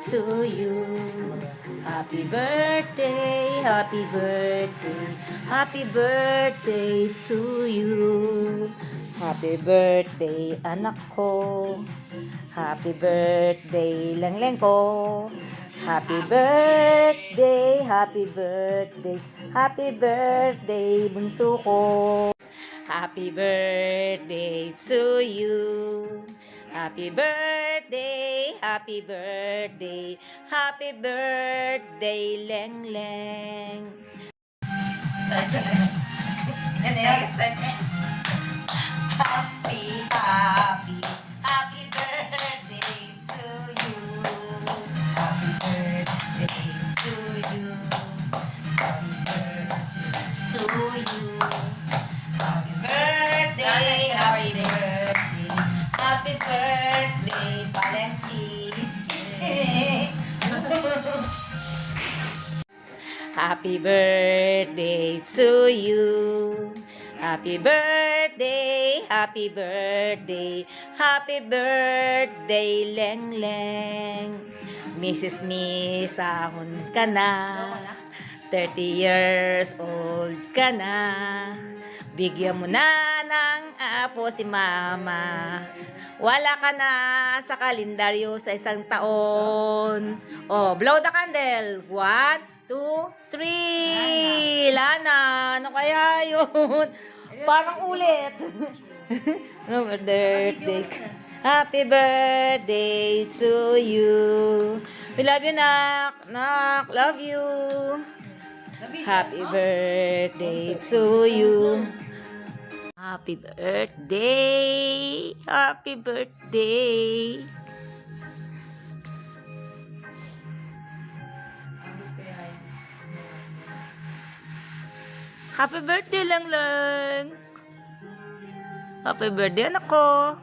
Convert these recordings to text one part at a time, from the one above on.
to you. Happy birthday, happy birthday, happy birthday to you. Happy birthday, anak ko. Happy birthday, lengleng ko. Happy birthday, happy birthday, happy birthday, bunso ko. Happy birthday to you. Happy birthday, happy birthday, happy birthday, Leng Leng. Happy, happy, happy birthday to you. Happy birthday to you. Happy birthday to you. Happy birthday, happy birthday, happy birthday, Valency. Happy birthday to you. Happy birthday, happy birthday, happy birthday, Leng Leng. Mrs. Miss, ahon ka na. 30 years old ka na. Bigyan mo na ng apo si mama. Wala ka na sa kalendaryo sa isang taon. Oh, blow the candle. 1, 2, 3. Lana, ano kaya yun? Parang ulit. Happy birthday. Happy birthday to you. We love you, Nak. Nak, love you. Happy birthday to you. Happy birthday. Happy birthday. Happy birthday, Lang Lang. Happy birthday, anak ko.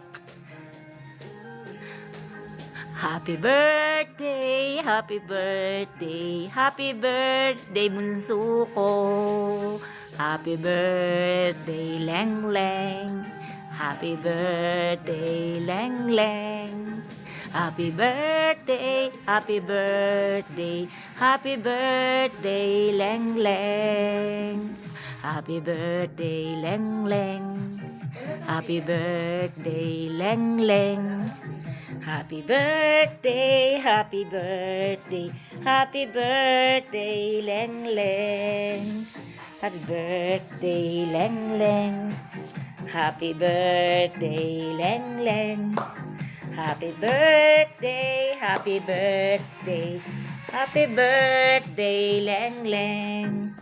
Happy birthday, happy birthday, happy birthday, bunso ko. Happy birthday, Leng Leng. Happy birthday, Leng Leng. Happy birthday, happy birthday, happy birthday, Leng Leng. Happy birthday, Leng Leng. Happy birthday, Leng Leng. Happy birthday, happy birthday, happy birthday, Leng Leng. Happy birthday, Leng Leng. Happy birthday, Leng Leng. Happy birthday, happy birthday, happy birthday, Leng Leng.